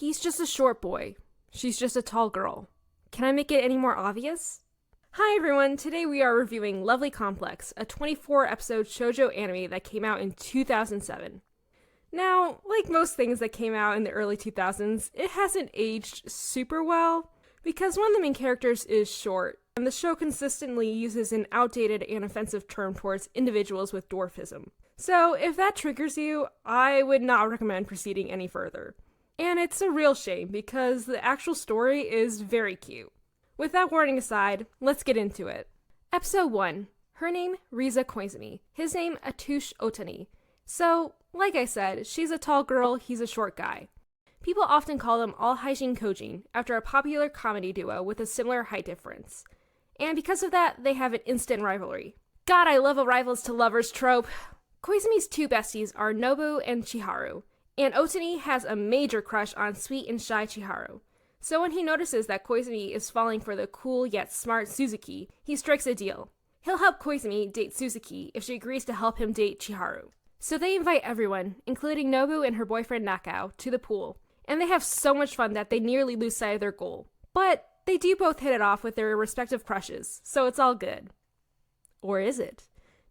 He's just a short boy. She's just a tall girl. Can I make it any more obvious? Hi everyone, today we are reviewing Lovely Complex, a 24-episode shoujo anime that came out in 2007. Now, like most things that came out in the early 2000s, it hasn't aged super well, because one of the main characters is short, and the show consistently uses an outdated and offensive term towards individuals with dwarfism. So if that triggers you, I would not recommend proceeding any further. And it's a real shame, because the actual story is very cute. With that warning aside, let's get into it. Episode 1. Her name, Riza Koizumi. His name, Atush Otani. So, like I said, she's a tall girl, he's a short guy. People often call them All Hyjin Kojin, after a popular comedy duo with a similar height difference. And because of that, they have an instant rivalry. God, I love a rivals to lovers trope. Koizumi's two besties are Nobu and Chiharu, and Otani has a major crush on sweet and shy Chiharu. So when he notices that Koizumi is falling for the cool yet smart Suzuki, he strikes a deal. He'll help Koizumi date Suzuki if she agrees to help him date Chiharu. So they invite everyone, including Nobu and her boyfriend Nakao, to the pool, and they have so much fun that they nearly lose sight of their goal. But they do both hit it off with their respective crushes, so it's all good. Or is it?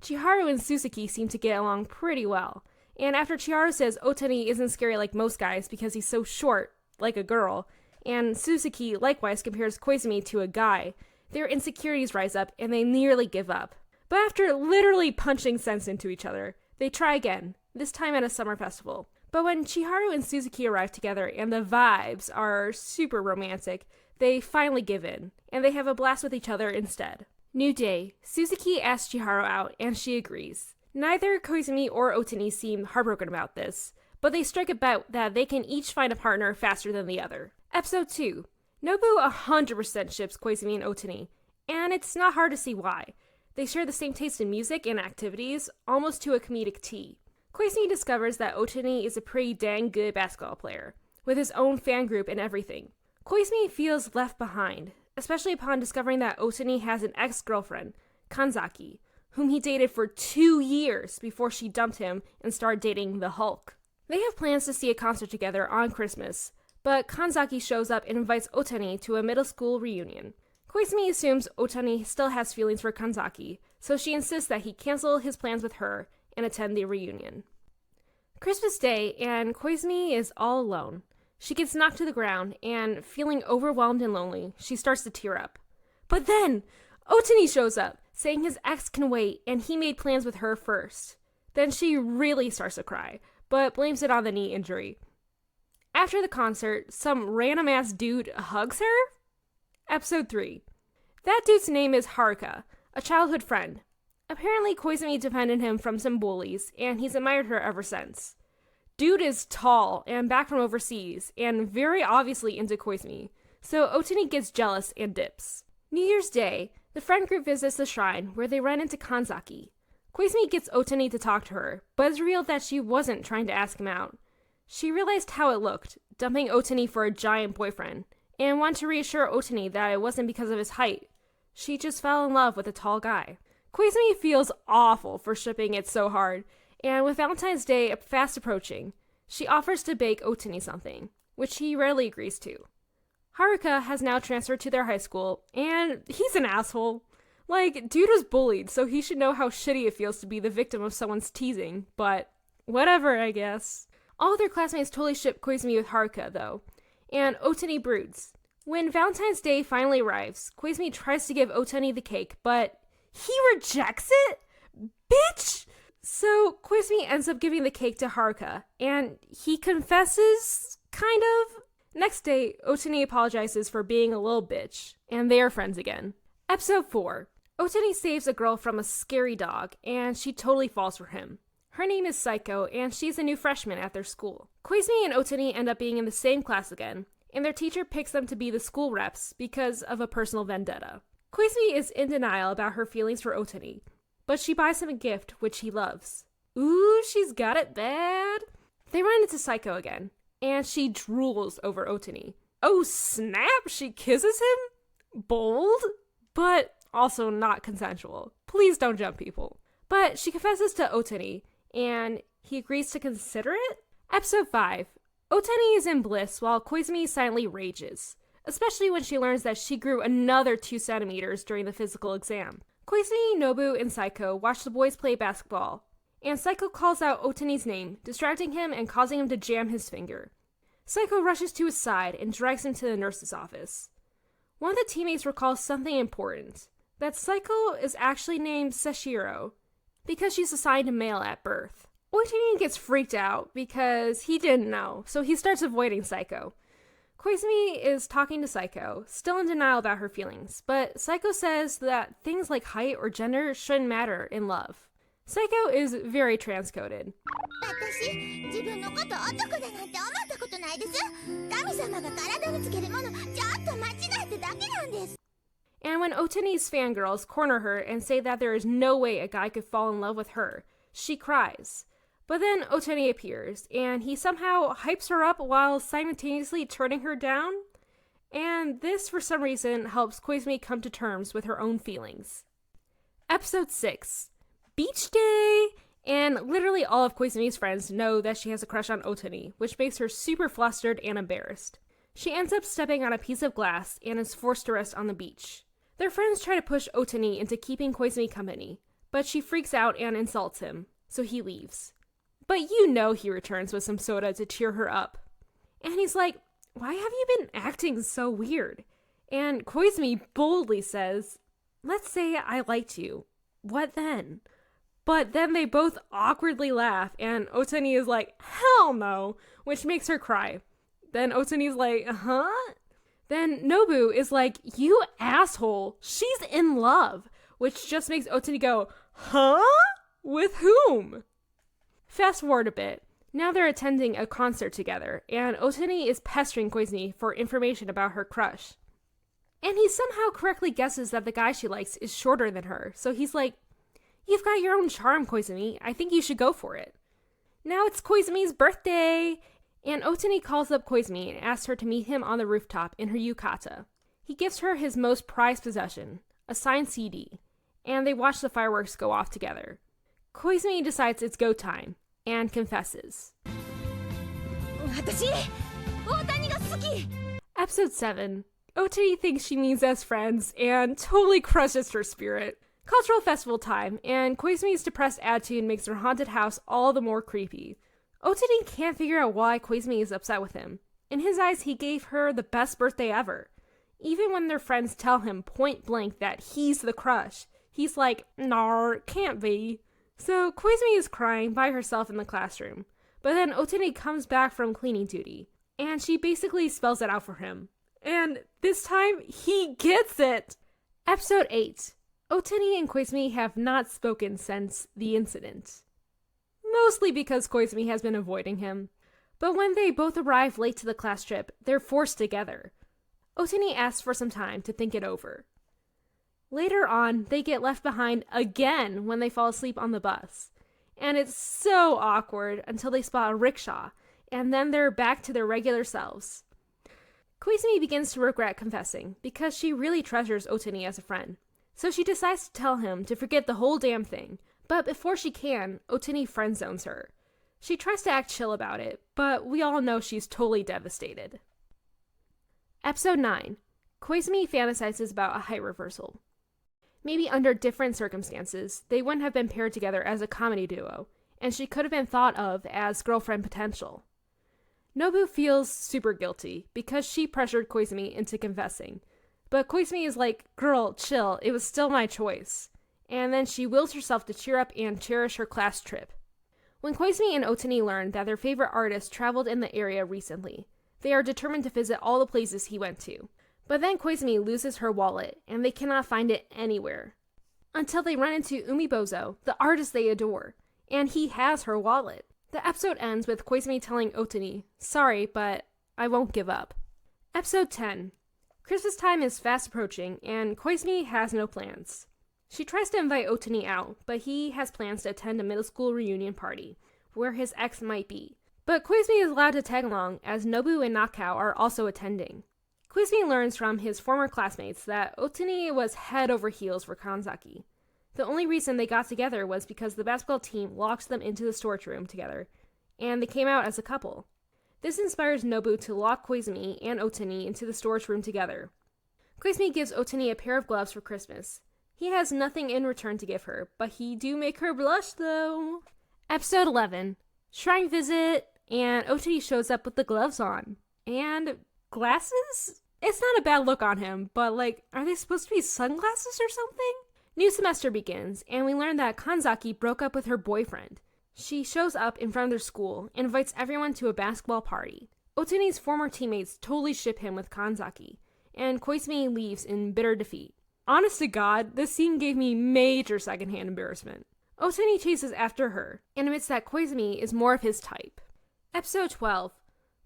Chiharu and Suzuki seem to get along pretty well, and after Chiharu says Otani isn't scary like most guys because he's so short, like a girl, and Suzuki likewise compares Koizumi to a guy, their insecurities rise up and they nearly give up. But after literally punching sense into each other, they try again, this time at a summer festival. But when Chiharu and Suzuki arrive together and the vibes are super romantic, they finally give in, and they have a blast with each other instead. New day. Suzuki asks Chiharu out, and she agrees. Neither Koizumi or Otani seem heartbroken about this, but they strike a bet that they can each find a partner faster than the other. Episode 2. Nobu 100% ships Koizumi and Otani, and it's not hard to see why. They share the same taste in music and activities, almost to a comedic T. Koizumi discovers that Otani is a pretty dang good basketball player, with his own fan group and everything. Koizumi feels left behind, especially upon discovering that Otani has an ex-girlfriend, Kanzaki, whom he dated for 2 years before she dumped him and started dating the Hulk. They have plans to see a concert together on Christmas, but Kanzaki shows up and invites Otani to a middle school reunion. Koizumi assumes Otani still has feelings for Kanzaki, so she insists that he cancel his plans with her and attend the reunion. Christmas Day, and Koizumi is all alone. She gets knocked to the ground, and feeling overwhelmed and lonely, she starts to tear up. But then, Otani shows up, saying his ex can wait, and he made plans with her first. Then she really starts to cry, but blames it on the knee injury. After the concert, some random-ass dude hugs her? Episode 3. That dude's name is Haruka, a childhood friend. Apparently, Koizumi defended him from some bullies, and he's admired her ever since. Dude is tall and back from overseas, and very obviously into Koizumi, so Otani gets jealous and dips. New Year's Day, the friend group visits the shrine, where they run into Kanzaki. Koizumi gets Otani to talk to her, but it's revealed that she wasn't trying to ask him out. She realized how it looked, dumping Otani for a giant boyfriend, and wanted to reassure Otani that it wasn't because of his height. She just fell in love with a tall guy. Koizumi feels awful for shipping it so hard, and with Valentine's Day fast approaching, she offers to bake Otani something, which he rarely agrees to. Haruka has now transferred to their high school, and he's an asshole. Like, dude was bullied, so he should know how shitty it feels to be the victim of someone's teasing, but whatever, I guess. All of their classmates totally ship Koizumi with Haruka, though, and Otani broods. When Valentine's Day finally arrives, Koizumi tries to give Otani the cake, but he rejects it? Bitch! So Koizumi ends up giving the cake to Haruka, and he confesses, kind of. Next day, Otani apologizes for being a little bitch, and they are friends again. Episode 4. Otani saves a girl from a scary dog, and she totally falls for him. Her name is Saiko, and she's a new freshman at their school. Koizumi and Otani end up being in the same class again, and their teacher picks them to be the school reps because of a personal vendetta. Koizumi is in denial about her feelings for Otani, but she buys him a gift which he loves. Ooh, she's got it bad. They run into Saiko again, and she drools over Otani. Oh snap, she kisses him? Bold, but also not consensual. Please don't jump people. But she confesses to Otani, and he agrees to consider it? Episode 5. Otani is in bliss while Koizumi silently rages, especially when she learns that she grew another 2 centimeters during the physical exam. Koizumi, Nobu, and Saiko watch the boys play basketball, and Saiko calls out Otani's name, distracting him and causing him to jam his finger. Saiko rushes to his side and drags him to the nurse's office. One of the teammates recalls something important, that Saiko is actually named Seshiro, because she's assigned a male at birth. Otani gets freaked out because he didn't know, so he starts avoiding Saiko. Koizumi is talking to Saiko, still in denial about her feelings, but Saiko says that things like height or gender shouldn't matter in love. Saiko is very transcoded. And when Otani's fangirls corner her and say that there is no way a guy could fall in love with her, she cries. But then Otani appears, and he somehow hypes her up while simultaneously turning her down. And this, for some reason, helps Koizumi come to terms with her own feelings. Episode 6. Beach Day! And literally all of Koizumi's friends know that she has a crush on Otani, which makes her super flustered and embarrassed. She ends up stepping on a piece of glass and is forced to rest on the beach. Their friends try to push Otani into keeping Koizumi company, but she freaks out and insults him, so he leaves. But you know he returns with some soda to cheer her up. And he's like, "Why have you been acting so weird?" And Koizumi boldly says, "Let's say I liked you. What then?" But then they both awkwardly laugh, and Otani is like, "Hell no," which makes her cry. Then Otani's like, "Huh?" Then Nobu is like, "You asshole, she's in love," which just makes Otani go, "Huh? With whom?" Fast forward a bit. Now they're attending a concert together, and Otani is pestering Koizumi for information about her crush. And he somehow correctly guesses that the guy she likes is shorter than her, so he's like, "You've got your own charm, Koizumi. I think you should go for it." Now it's Koizumi's birthday, and Otani calls up Koizumi and asks her to meet him on the rooftop in her yukata. He gives her his most prized possession, a signed CD, and they watch the fireworks go off together. Koizumi decides it's go time, and confesses. Episode 7. Otani thinks she means as friends, and totally crushes her spirit. Cultural festival time, and Koizumi's depressed attitude makes her haunted house all the more creepy. Otani can't figure out why Koizumi is upset with him. In his eyes, he gave her the best birthday ever. Even when their friends tell him point blank that he's the crush, he's like, "Nar, can't be." So Koizumi is crying by herself in the classroom, but then Otani comes back from cleaning duty, and she basically spells it out for him. And this time, he gets it! Episode 8. Otani and Koizumi have not spoken since the incident. Mostly because Koizumi has been avoiding him. But when they both arrive late to the class trip, they're forced together. Otani asks for some time to think it over. Later on, they get left behind again when they fall asleep on the bus. And it's so awkward until they spot a rickshaw, and then they're back to their regular selves. Koizumi begins to regret confessing, because she really treasures Otani as a friend. So she decides to tell him to forget the whole damn thing, but before she can, Otani friend-zones her. She tries to act chill about it, but we all know she's totally devastated. Episode 9. Koizumi fantasizes about a height reversal. Maybe under different circumstances, they wouldn't have been paired together as a comedy duo, and she could have been thought of as girlfriend potential. Nobu feels super guilty because she pressured Koizumi into confessing, but Koizumi is like, "Girl, chill, it was still my choice." And then she wills herself to cheer up and cherish her class trip. When Koizumi and Otani learn that their favorite artist traveled in the area recently, they are determined to visit all the places he went to. But then Koizumi loses her wallet, and they cannot find it anywhere. Until they run into Umibozo, the artist they adore, and he has her wallet. The episode ends with Koizumi telling Otani, "Sorry, but I won't give up." Episode 10. Christmas time is fast approaching, and Koizumi has no plans. She tries to invite Otani out, but he has plans to attend a middle school reunion party, where his ex might be. But Koizumi is allowed to tag along, as Nobu and Nakao are also attending. Koizumi learns from his former classmates that Otani was head over heels for Kanzaki. The only reason they got together was because the basketball team locked them into the storage room together, and they came out as a couple. This inspires Nobu to lock Koizumi and Otani into the storage room together. Koizumi gives Otani a pair of gloves for Christmas. He has nothing in return to give her, but he do make her blush though. Episode 11, Shrine Visit, and Otani shows up with the gloves on. And glasses? It's not a bad look on him, but are they supposed to be sunglasses or something? New semester begins, and we learn that Kanzaki broke up with her boyfriend. She shows up in front of their school and invites everyone to a basketball party. Otani's former teammates totally ship him with Kanzaki, and Koizumi leaves in bitter defeat. Honest to God, this scene gave me major secondhand embarrassment. Otani chases after her, and admits that Koizumi is more of his type. Episode 12.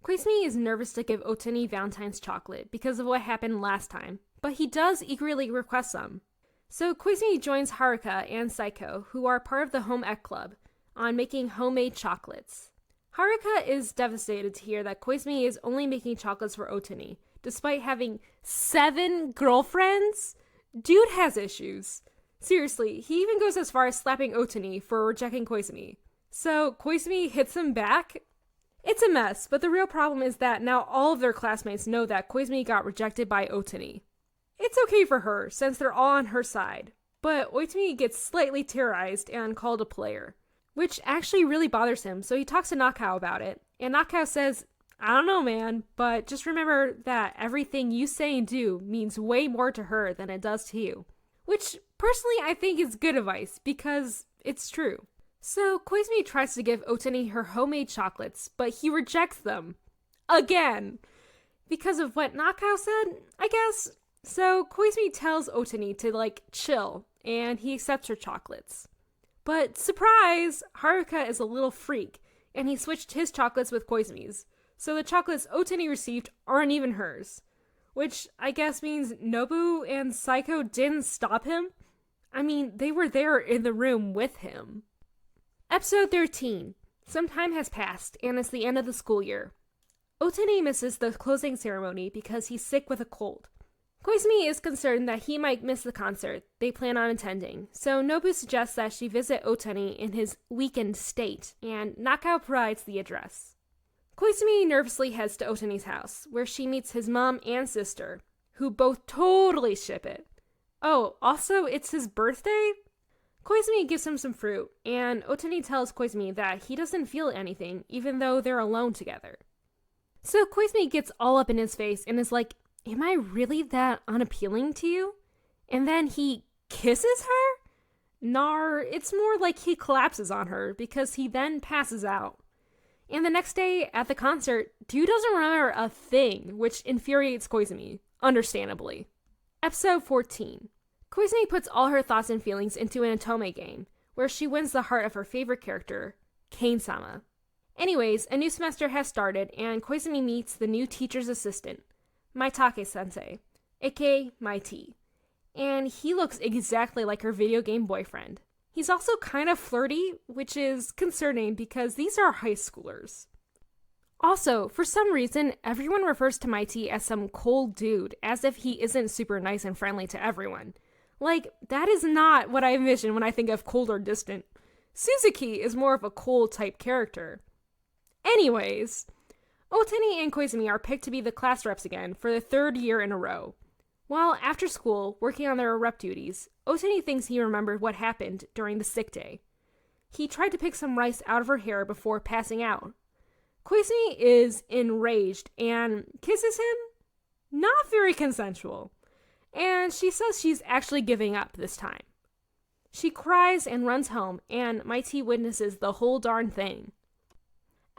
Koizumi is nervous to give Otani Valentine's chocolate because of what happened last time, but he does eagerly request some. So Koizumi joins Haruka and Saiko, who are part of the home ec club, on making homemade chocolates. Haruka is devastated to hear that Koizumi is only making chocolates for Otani, despite having 7 girlfriends? Dude has issues. Seriously, he even goes as far as slapping Otani for rejecting Koizumi. So Koizumi hits him back? It's a mess, but the real problem is that now all of their classmates know that Koizumi got rejected by Otani. It's okay for her, since they're all on her side, but Otani gets slightly terrorized and called a player, which actually really bothers him, so he talks to Nakao about it, and Nakao says, I don't know, man, but just remember that everything you say and do means way more to her than it does to you. Which, personally, I think is good advice, because it's true. So, Koizumi tries to give Otani her homemade chocolates, but he rejects them. Again! Because of what Nakao said, I guess. So, Koizumi tells Otani to, chill, and he accepts her chocolates. But, surprise! Haruka is a little freak, and he switched his chocolates with Koizumi's. So the chocolates Otani received aren't even hers. Which I guess means Nobu and Saiko didn't stop him? I mean, they were there in the room with him. Episode 13. Some time has passed, and it's the end of the school year. Otani misses the closing ceremony because he's sick with a cold. Koizumi is concerned that he might miss the concert they plan on attending, so Nobu suggests that she visit Otani in his weakened state, and Nakao provides the address. Koizumi nervously heads to Otani's house, where she meets his mom and sister, who both totally ship it. Oh, also, it's his birthday? Koizumi gives him some fruit, and Otani tells Koizumi that he doesn't feel anything, even though they're alone together. So Koizumi gets all up in his face and is like, am I really that unappealing to you? And then he kisses her? Nar, it's more like he collapses on her, because he then passes out. And the next day, at the concert, dude doesn't remember a thing, which infuriates Koizumi, understandably. Episode 14. Koizumi puts all her thoughts and feelings into an Otome game, where she wins the heart of her favorite character, Kane-sama. Anyways, a new semester has started, and Koizumi meets the new teacher's assistant, Maitake-sensei, aka Mighty. And he looks exactly like her video game boyfriend. He's also kind of flirty, which is concerning because these are high schoolers. Also, for some reason, everyone refers to Mighty as some cold dude, as if he isn't super nice and friendly to everyone. That is not what I envision when I think of cold or distant. Suzuki is more of a cold type character. Anyways, Otani and Koizumi are picked to be the class reps again for the 3rd year in a row. While after school, working on their rep duties, Otani thinks he remembered what happened during the sick day. He tried to pick some rice out of her hair before passing out. Koizumi is enraged and kisses him. Not very consensual. And she says she's actually giving up this time. She cries and runs home, and Mighty witnesses the whole darn thing.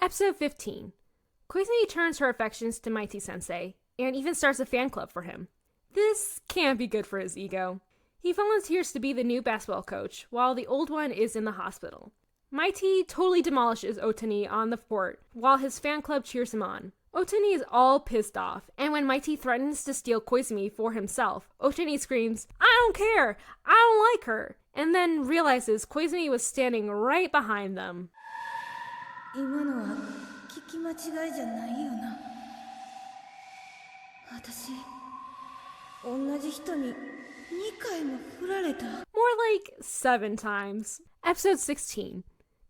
Episode 15. Koizumi turns her affections to Mighty-sensei, and even starts a fan club for him. This can't be good for his ego. He volunteers to be the new basketball coach, while the old one is in the hospital. Mighty totally demolishes Otani on the court, while his fan club cheers him on. Otani is all pissed off, and when Mighty threatens to steal Koizumi for himself, Otani screams, I don't care! I don't like her! And then realizes Koizumi was standing right behind them. 今のは聞き間違いじゃないよな。私、同じ人に2回も振られた。 More like 7 times. Episode 16.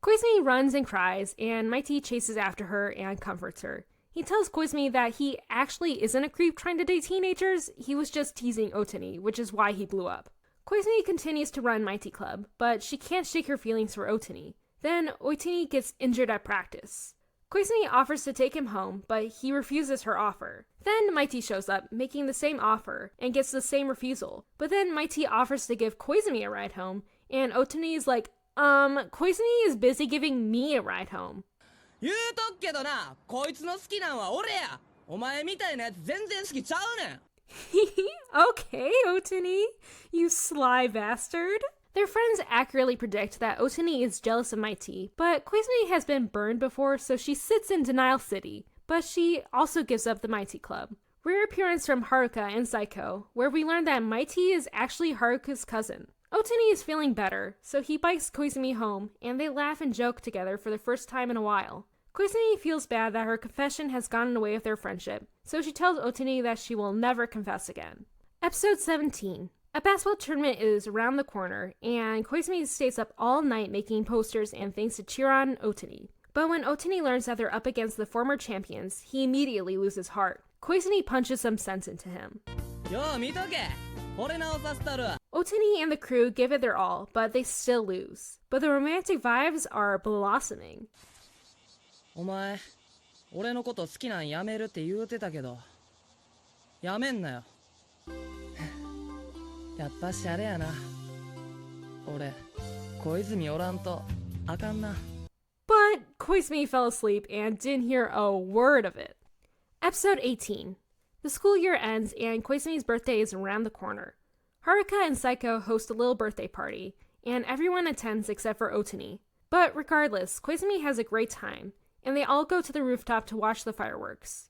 Koizumi runs and cries, and Mighty chases after her and comforts her. He tells Koizumi that he actually isn't a creep trying to date teenagers, he was just teasing Otani, which is why he blew up. Koizumi continues to run Mighty Club, but she can't shake her feelings for Otani. Then Otani gets injured at practice. Koizumi offers to take him home, but he refuses her offer. Then Mighty shows up, making the same offer, and gets the same refusal. But then Mighty offers to give Koizumi a ride home, and Otani is like, Koizumi is busy giving me a ride home. 言うとくけどな、こいつの好きなんは俺や。お前みたいなやつ全然好きちゃうねん。Okay, Otani, you sly bastard. Their friends accurately predict that Otani is jealous of Mighty, but Koizumi has been burned before, so she sits in denial city. But she also gives up the Mighty Club. Rare appearance from Haruka and Saiko, where we learn that Mighty is actually Haruka's cousin. Otani is feeling better, so he bikes Koizumi home, and they laugh and joke together for the first time in a while. Koizumi feels bad that her confession has gotten in the way of their friendship, so she tells Otani that she will never confess again. Episode 17. A basketball tournament is around the corner, and Koizumi stays up all night making posters and things to cheer on Otani. But when Otani learns that they're up against the former champions, he immediately loses heart. Koizumi punches some sense into him. Otani and the crew give it their all, but they still lose. But the romantic vibes are blossoming. お前、俺のこと好きなんやめるって言うてたけど、やめんなよ。やっぱしあれやな。俺、小泉おらんとあかんな。But Koizumi fell asleep and didn't hear a word of it. Episode 18. The school year ends and Koizumi's birthday is around the corner. Haruka and Saiko host a little birthday party, and everyone attends except for Otani. But regardless, Koizumi has a great time, and they all go to the rooftop to watch the fireworks.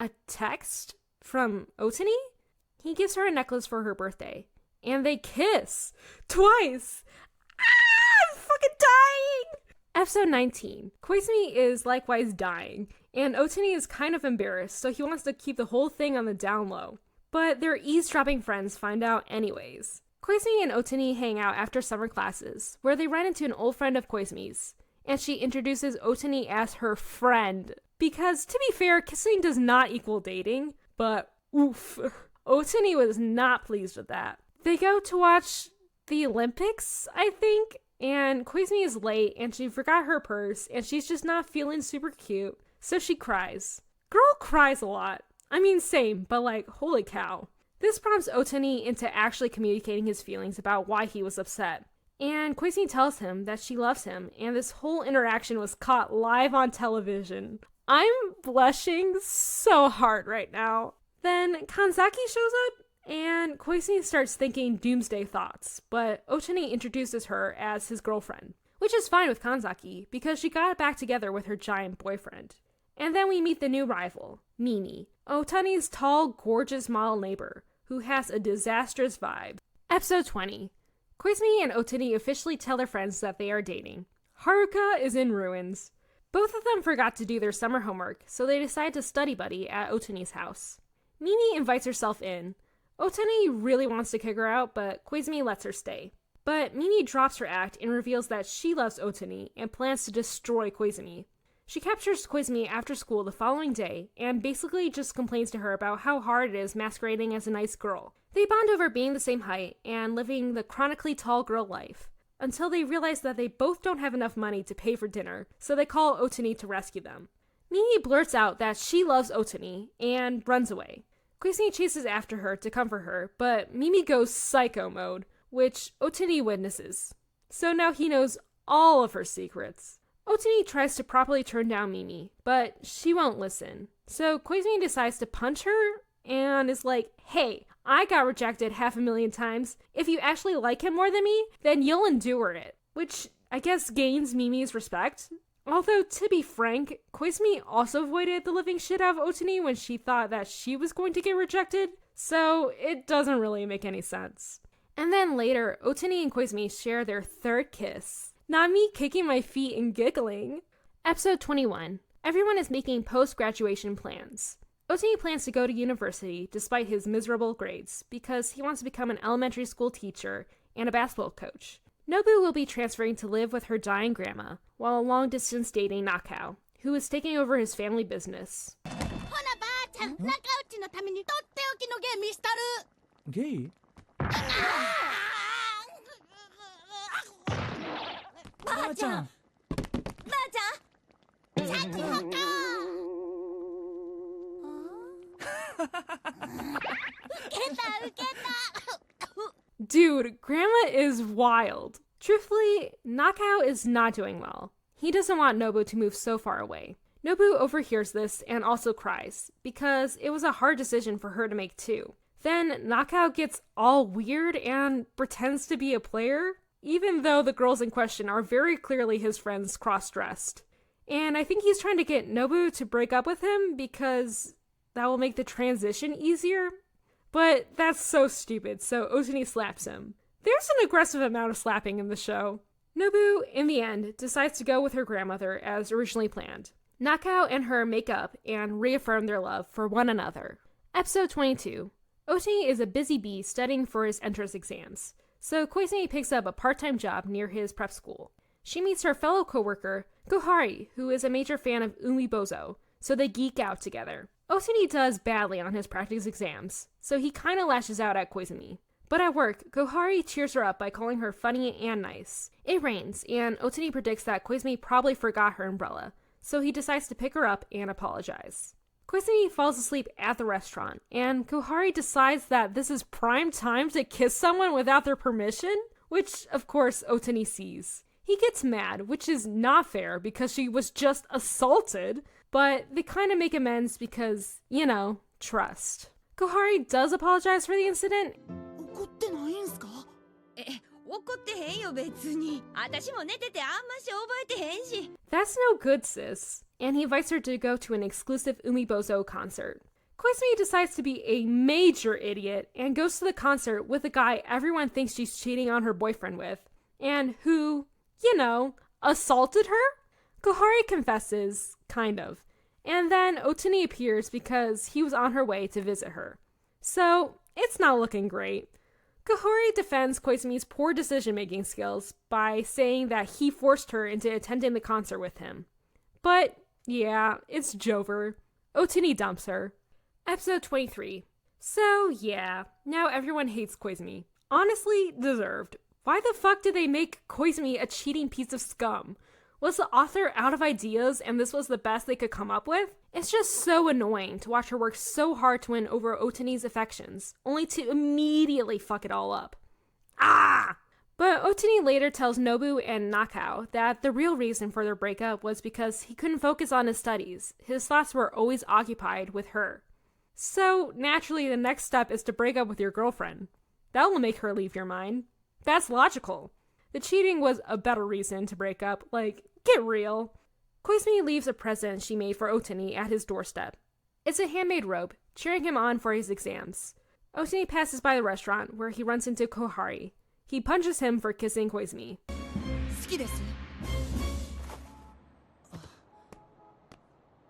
A text? From Otani? He gives her a necklace for her birthday, and they kiss! Twice! Ah! I'm fucking dying! Episode 19. Koizumi is likewise dying, and Otani is kind of embarrassed, so he wants to keep the whole thing on the down low. But their eavesdropping friends find out anyways. Koizumi and Otani hang out after summer classes, where they run into an old friend of Koizumi's, and she introduces Otani as her friend. Because, to be fair, kissing does not equal dating, but oof. Otani was not pleased with that. They go to watch the Olympics, I think, and Koizumi is late and she forgot her purse and she's just not feeling super cute, so she cries. Girl cries a lot. I mean, same, but like, holy cow. This prompts Otani into actually communicating his feelings about why he was upset. And Koizumi tells him that she loves him, and this whole interaction was caught live on television. I'm blushing so hard right now. Then Kanzaki shows up, and Koizumi starts thinking doomsday thoughts, but Otani introduces her as his girlfriend, which is fine with Kanzaki, because she got back together with her giant boyfriend. And then we meet the new rival, Mimi, Otani's tall, gorgeous model neighbor, who has a disastrous vibe. Episode 20. Koizumi and Otani officially tell their friends that they are dating. Haruka is in ruins. Both of them forgot to do their summer homework, so they decide to study buddy at Otani's house. Mimi invites herself in. Otani really wants to kick her out, but Koizumi lets her stay. But Mimi drops her act and reveals that she loves Otani and plans to destroy Koizumi. She captures Koizumi after school the following day and basically just complains to her about how hard it is masquerading as a nice girl. They bond over being the same height and living the chronically tall girl life, until they realize that they both don't have enough money to pay for dinner, so they call Otani to rescue them. Mimi blurts out that she loves Otani and runs away. Koizumi chases after her to comfort her, but Mimi goes psycho mode, which Otani witnesses. So now he knows all of her secrets. Otani tries to properly turn down Mimi, but she won't listen. So Koizumi decides to punch her and is like, hey, I got rejected 500,000 times. If you actually like him more than me, then you'll endure it. Which I guess gains Mimi's respect. Although, to be frank, Koizumi also avoided the living shit out of Otani when she thought that she was going to get rejected, so it doesn't really make any sense. And then later, Otani and Koizumi share their third kiss. Not me kicking my feet and giggling. Episode 21. Everyone is making post-graduation plans. Otani plans to go to university despite his miserable grades because he wants to become an elementary school teacher and a basketball coach. Nobu will be transferring to live with her dying grandma, while long-distance dating Nakao, who is taking over his family business. ほなばあちゃん、仲内のためにとっておきのゲームしたる。ゲイ？ばあちゃん、ばあちゃん、シャチホコ。ウケた。Dude, Grandma is wild. Truthfully, Nakao is not doing well. He doesn't want Nobu to move so far away. Nobu overhears this and also cries, because it was a hard decision for her to make too. Then Nakao gets all weird and pretends to be a player, even though the girls in question are very clearly his friends cross-dressed. And I think he's trying to get Nobu to break up with him because that will make the transition easier. But that's so stupid, so Otani slaps him. There's an aggressive amount of slapping in the show. Nobu, in the end, decides to go with her grandmother as originally planned. Nakao and her make up and reaffirm their love for one another. Episode 22. Otani is a busy bee studying for his entrance exams, so Koizumi picks up a part-time job near his prep school. She meets her fellow coworker, Kohari, who is a major fan of Umibozo, so they geek out together. Otani does badly on his practice exams, so he kinda lashes out at Koizumi. But at work, Kohari cheers her up by calling her funny and nice. It rains, and Otani predicts that Koizumi probably forgot her umbrella, so he decides to pick her up and apologize. Koizumi falls asleep at the restaurant, and Kohari decides that this is prime time to kiss someone without their permission, which, of course, Otani sees. He gets mad, which is not fair because she was just assaulted, but they kind of make amends because, you know, trust. Kohari does apologize for the incident. 怒ってないんすか？怒ってへんよ別に。私も寝ててあんまし覚えてへんし。 That's no good, sis. And he invites her to go to an exclusive Umibozo concert. Koizumi decides to be a major idiot and goes to the concert with a guy everyone thinks she's cheating on her boyfriend with, and who, you know, assaulted her? Kohari confesses, kind of. And then Otani appears because he was on her way to visit her. So, it's not looking great. Kohari defends Koizumi's poor decision-making skills by saying that he forced her into attending the concert with him. But, yeah, it's Jover. Otani dumps her. Episode 23. So, yeah, now everyone hates Koizumi. Honestly, deserved. Why the fuck did they make Koizumi a cheating piece of scum? Was the author out of ideas and this was the best they could come up with? It's just so annoying to watch her work so hard to win over Otani's affections, only to immediately fuck it all up. Ah! But Otani later tells Nobu and Nakao that the real reason for their breakup was because he couldn't focus on his studies. His thoughts were always occupied with her. So, naturally, the next step is to break up with your girlfriend. That will make her leave your mind. That's logical. The cheating was a better reason to break up, like, get real. Koizumi leaves a present she made for Otani at his doorstep. It's a handmade robe, cheering him on for his exams. Otani passes by the restaurant, where he runs into Kohari. He punches him for kissing Koizumi. 好きです。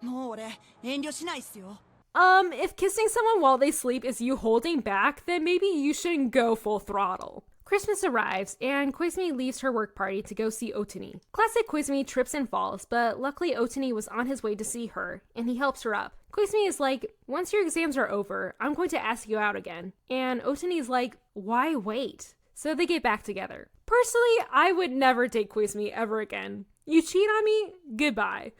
もう俺遠慮しないっすよ。If kissing someone while they sleep is you holding back, then maybe you shouldn't go full throttle. Christmas arrives, and Koizumi leaves her work party to go see Otani. Classic Koizumi trips and falls, but luckily Otani was on his way to see her, and he helps her up. Koizumi is like, once your exams are over, I'm going to ask you out again. And Otani's like, why wait? So they get back together. Personally, I would never date Koizumi ever again. You cheat on me? Goodbye.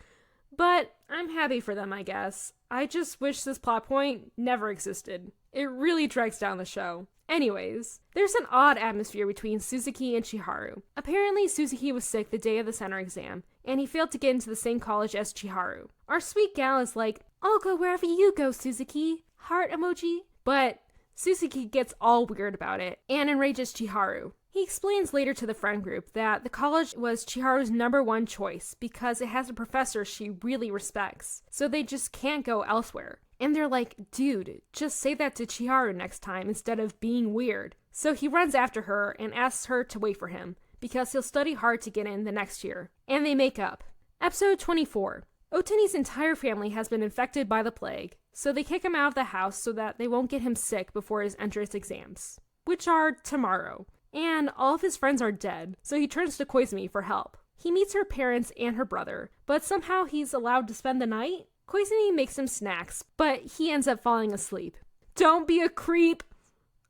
But I'm happy for them, I guess. I just wish this plot point never existed. It really drags down the show. Anyways, there's an odd atmosphere between Suzuki and Chiharu. Apparently, Suzuki was sick the day of the center exam, and he failed to get into the same college as Chiharu. Our sweet gal is like, I'll go wherever you go, Suzuki. Heart emoji. But Suzuki gets all weird about it and enrages Chiharu. He explains later to the friend group that the college was Chiharu's #1 choice because it has a professor she really respects, so they just can't go elsewhere. And they're like, dude, just say that to Chiharu next time instead of being weird. So he runs after her and asks her to wait for him, because he'll study hard to get in the next year. And they make up. Episode 24. Otani's entire family has been infected by the plague, so they kick him out of the house so that they won't get him sick before his entrance exams, which are tomorrow. And all of his friends are dead, so he turns to Koizumi for help. He meets her parents and her brother, but somehow he's allowed to spend the night. Koizumi makes him snacks, but he ends up falling asleep. Don't be a creep!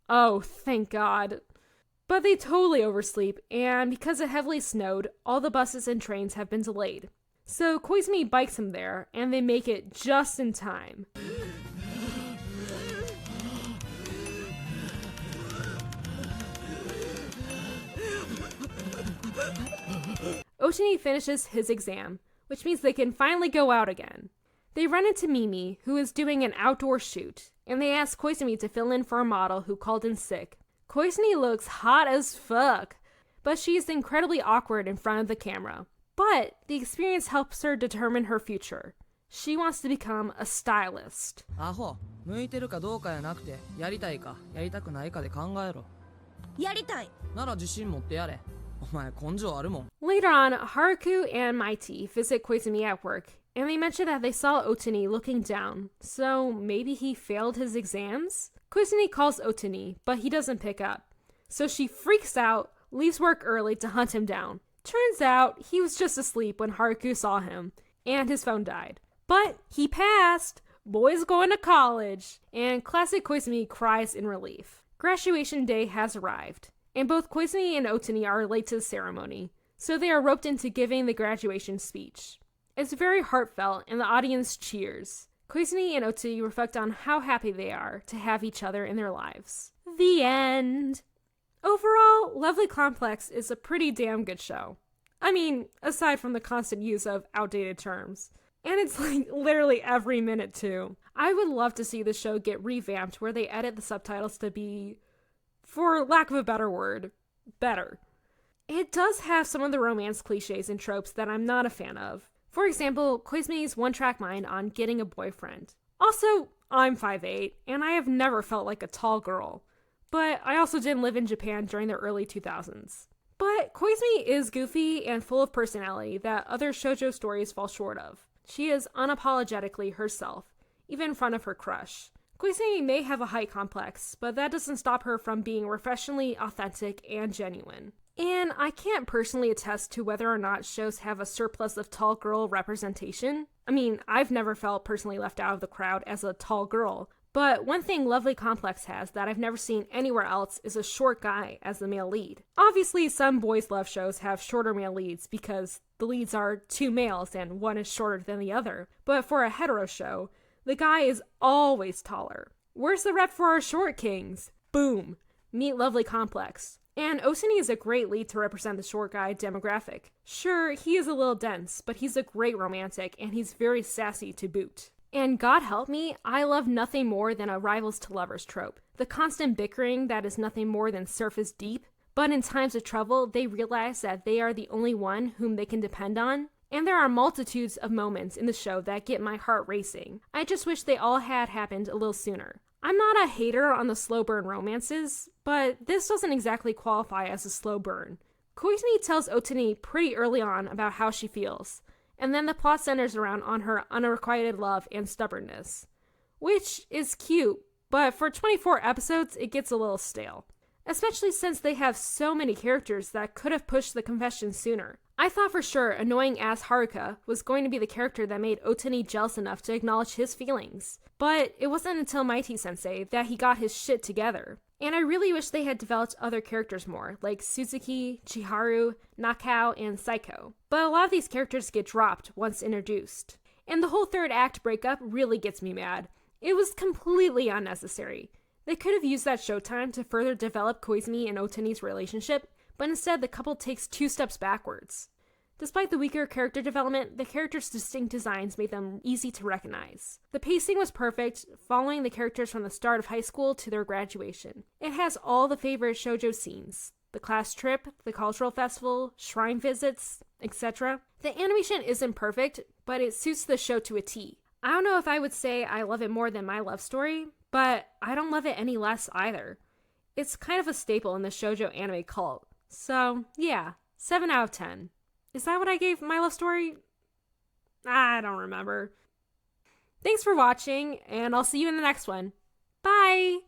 Oh, thank God. But they totally oversleep, and because it heavily snowed, all the buses and trains have been delayed. So Koizumi bikes him there, and they make it just in time. Otani finishes his exam, which means they can finally go out again. They run into Mimi, who is doing an outdoor shoot, and they ask Koizumi to fill in for a model who called in sick. Koizumi looks hot as fuck, but she's incredibly awkward in front of the camera. But the experience helps her determine her future. She wants to become a stylist. アホ、向いてるかどうかやなくて、やりたいか、やりたくないかで考えろ。やりたい。なら自信持ってやれ。お前根性あるもん。Later on, Haruku and Maiti visit Koizumi at work, and they mention that they saw Otani looking down, so maybe he failed his exams? Koizumi calls Otani, but he doesn't pick up. So she freaks out, leaves work early to hunt him down. Turns out he was just asleep when Haruku saw him, and his phone died. But he passed! Boy's going to college! And classic Koizumi cries in relief. Graduation day has arrived, and both Koizumi and Otani are late to the ceremony, so they are roped into giving the graduation speech. It's very heartfelt, and the audience cheers. Koizumi and Otani reflect on how happy they are to have each other in their lives. The end! Overall, Lovely Complex is a pretty damn good show. I mean, aside from the constant use of outdated terms. And it's like literally every minute too. I would love to see the show get revamped where they edit the subtitles to be, for lack of a better word, better. It does have some of the romance cliches and tropes that I'm not a fan of. For example, Koizumi's one-track mind on getting a boyfriend. Also, I'm 5'8", and I have never felt like a tall girl. But I also didn't live in Japan during the early 2000s. But Koizumi is goofy and full of personality that other shoujo stories fall short of. She is unapologetically herself, even in front of her crush. Koizumi may have a height complex, but that doesn't stop her from being refreshingly authentic and genuine. And I can't personally attest to whether or not shows have a surplus of tall girl representation. I mean, I've never felt personally left out of the crowd as a tall girl, but one thing Lovely Complex has that I've never seen anywhere else is a short guy as the male lead. Obviously, some boys' love shows have shorter male leads because the leads are two males and one is shorter than the other. But for a hetero show, the guy is always taller. Where's the rep for our short kings? Boom. Meet Lovely Complex. And Otani is a great lead to represent the short guy demographic. Sure, he is a little dense, but he's a great romantic and he's very sassy to boot. And God help me, I love nothing more than a rivals to lovers trope. The constant bickering that is nothing more than surface deep, but in times of trouble, they realize that they are the only one whom they can depend on. And there are multitudes of moments in the show that get my heart racing. I just wish they all had happened a little sooner. I'm not a hater on the slow burn romances, but this doesn't exactly qualify as a slow burn. Koizumi tells Otani pretty early on about how she feels, and then the plot centers around on her unrequited love and stubbornness. Which is cute, but for 24 episodes, it gets a little stale. Especially since they have so many characters that could have pushed the confession sooner. I thought for sure annoying-ass Haruka was going to be the character that made Otani jealous enough to acknowledge his feelings. But it wasn't until Mighty-sensei that he got his shit together. And I really wish they had developed other characters more, like Suzuki, Chiharu, Nakao, and Saiko. But a lot of these characters get dropped once introduced. And the whole third act breakup really gets me mad. It was completely unnecessary. They could have used that showtime to further develop Koizumi and Otani's relationship, but instead the couple takes 2 steps backwards. Despite the weaker character development, the characters' distinct designs made them easy to recognize. The pacing was perfect, following the characters from the start of high school to their graduation. It has all the favorite shoujo scenes: the class trip, the cultural festival, shrine visits, etc. The animation isn't perfect, but it suits the show to a T. I don't know if I would say I love it more than My Love Story, but I don't love it any less either. It's kind of a staple in the shoujo anime cult. So, yeah, 7 out of 10. Is that what I gave My Love Story? I don't remember. Thanks for watching, and I'll see you in the next one. Bye!